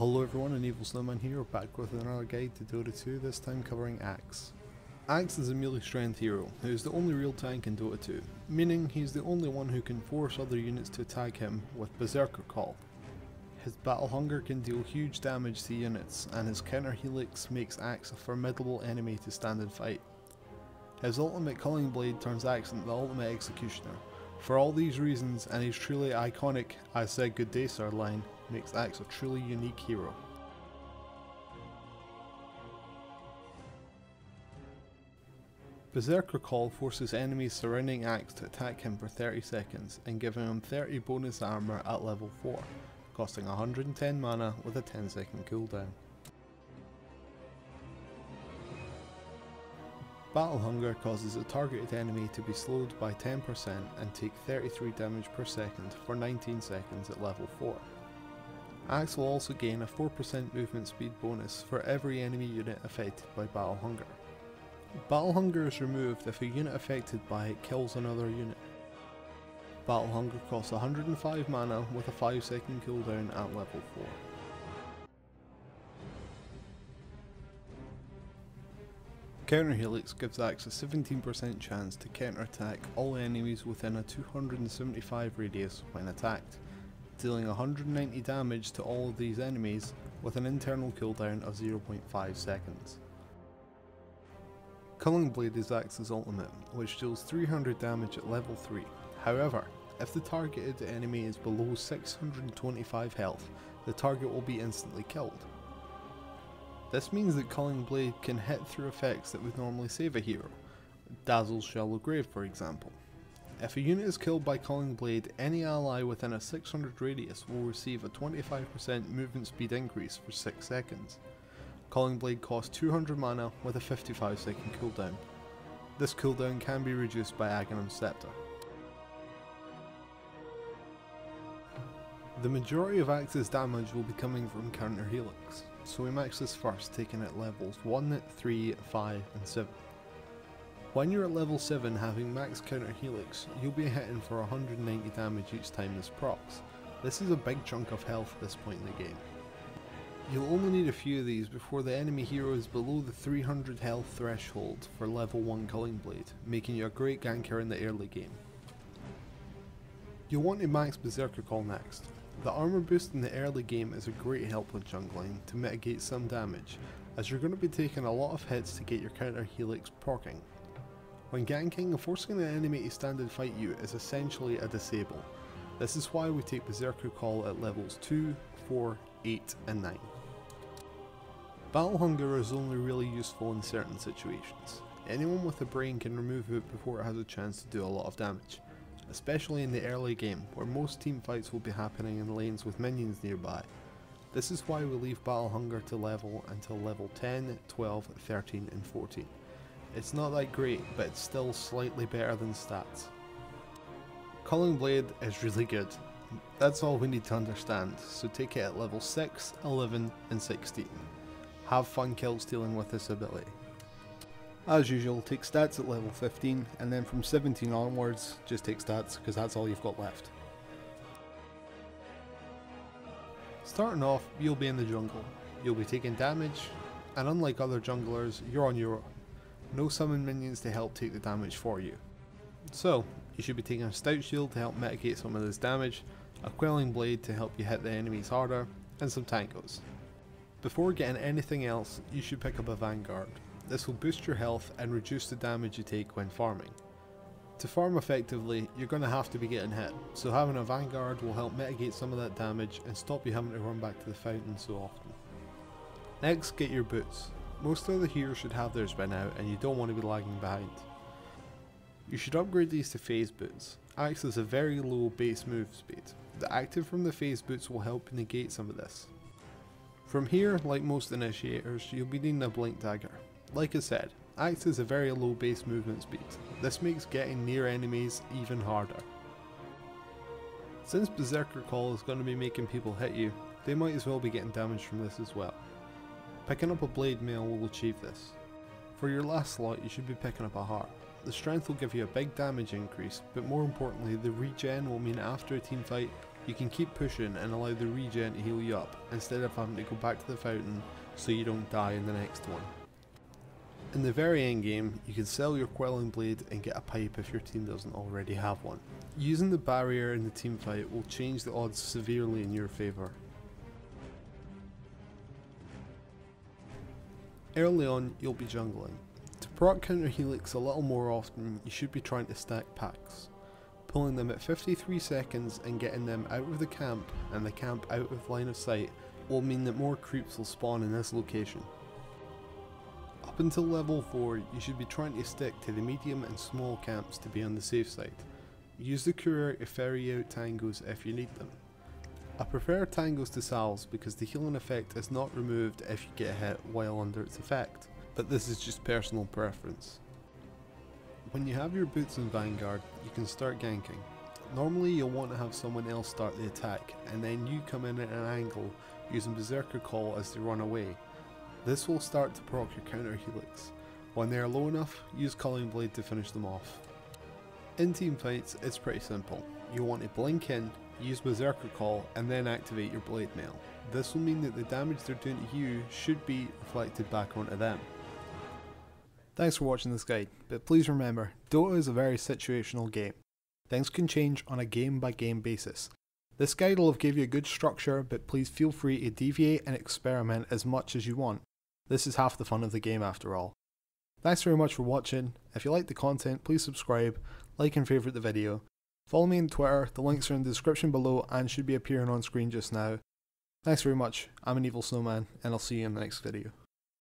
Hello everyone, AnEvilSnowman here, back with another guide to Dota 2, this time covering Axe. Axe is a melee strength hero, who is the only real tank in Dota 2, meaning he's the only one who can force other units to attack him with Berserker Call. His battle hunger can deal huge damage to units, and his counter helix makes Axe a formidable enemy to stand and fight. His ultimate Culling Blade turns Axe into the ultimate executioner. For all these reasons, and his truly iconic "I said good day sir" line makes Axe a truly unique hero. Berserker Call forces enemies surrounding Axe to attack him for 30 seconds and giving him 30 bonus armor at level 4, costing 110 mana with a 10-second cooldown. Battle Hunger causes a targeted enemy to be slowed by 10% and take 33 damage per second for 19 seconds at level 4. Axe will also gain a 4% movement speed bonus for every enemy unit affected by Battle Hunger. Battle Hunger is removed if a unit affected by it kills another unit. Battle Hunger costs 105 mana with a 5-second cooldown at level 4. Counter Helix gives Axe a 17% chance to counterattack all enemies within a 275 radius when attacked, dealing 190 damage to all of these enemies with an internal cooldown of 0.5 seconds. Culling Blade is Axe's ultimate, which deals 300 damage at level 3. However, if the targeted enemy is below 625 health, the target will be instantly killed. This means that Culling Blade can hit through effects that would normally save a hero, Dazzle's Shallow Grave for example. If a unit is killed by Culling Blade, any ally within a 600 radius will receive a 25% movement speed increase for 6 seconds. Culling Blade costs 200 mana with a 55-second cooldown. This cooldown can be reduced by Aghanim's Scepter. The majority of Axe's damage will be coming from Counter Helix, so we max this first, taking it levels 1, 3, 5 and 7. When you're at level 7 having max Counter Helix, you'll be hitting for 190 damage each time this procs. This is a big chunk of health at this point in the game. You'll only need a few of these before the enemy hero is below the 300 health threshold for level 1 Culling Blade, making you a great ganker in the early game. You'll want to max Berserker Call next. The armor boost in the early game is a great help with jungling to mitigate some damage, as you're going to be taking a lot of hits to get your counter helix proccing. When ganking, forcing an enemy to stand and fight you is essentially a disable. This is why we take Berserker Call at levels 2, 4, 8 and 9. Battle Hunger is only really useful in certain situations. Anyone with a brain can remove it before it has a chance to do a lot of damage, especially in the early game where most team fights will be happening in lanes with minions nearby. This is why we leave Battle Hunger to level until level 10, 12, 13 and 14. It's not that great, but it's still slightly better than stats. Culling Blade is really good. That's all we need to understand, so take it at level 6, 11 and 16. Have fun kill stealing with this ability. As usual, take stats at level 15, and then from 17 onwards, just take stats because that's all you've got left. Starting off, you'll be in the jungle. You'll be taking damage, and unlike other junglers, you're on your own. No summon minions to help take the damage for you. So, you should be taking a Stout Shield to help mitigate some of this damage, a Quelling Blade to help you hit the enemies harder, and some tankos. Before getting anything else, you should pick up a Vanguard. This will boost your health and reduce the damage you take when farming. To farm effectively, you're going to have to be getting hit, so having a Vanguard will help mitigate some of that damage and stop you having to run back to the fountain so often. Next, get your boots. Most of the heroes should have theirs by now and you don't want to be lagging behind. You should upgrade these to phase boots. Axe has a very low base move speed. The active from the phase boots will help negate some of this. From here, like most initiators, you'll be needing a blink dagger. Like I said, Axe has a very low base movement speed. This makes getting near enemies even harder. Since Berserker Call is going to be making people hit you, they might as well be getting damage from this as well. Picking up a blade mail will achieve this. For your last slot, you should be picking up a heart. The strength will give you a big damage increase, but more importantly the regen will mean after a team fight, You can keep pushing and allow the regen to heal you up, instead of having to go back to the fountain so you don't die in the next one. In the very end game, you can sell your Quelling Blade and get a pipe if your team doesn't already have one. Using the barrier in the teamfight will change the odds severely in your favour. Early on, you'll be jungling. To proc counter Helix a little more often, you should be trying to stack packs. Pulling them at 53 seconds and getting them out of the camp and the camp out of line of sight will mean that more creeps will spawn in this location. Up until level 4, you should be trying to stick to the medium and small camps to be on the safe side. Use the courier to ferry out tangos if you need them. I prefer tangos to salves because the healing effect is not removed if you get hit while under its effect, but this is just personal preference. When you have your boots in Vanguard, you can start ganking. Normally you'll want to have someone else start the attack, and then you come in at an angle using Berserker Call as they run away. This will start to proc your counter Helix. When they are low enough, use Culling Blade to finish them off. In team fights, it's pretty simple. You want to blink in, use Berserker Call, and then activate your Blade Mail. This will mean that the damage they're doing to you should be reflected back onto them. Thanks for watching this guide, but please remember, Dota is a very situational game. Things can change on a game by game basis. This guide will have give you a good structure, but please feel free to deviate and experiment as much as you want. This is half the fun of the game after all. Thanks very much for watching. If you like the content, please subscribe, like and favourite the video. Follow me on Twitter, the links are in the description below and should be appearing on screen just now. Thanks very much, I'm AnEvilSnowman, and I'll see you in the next video.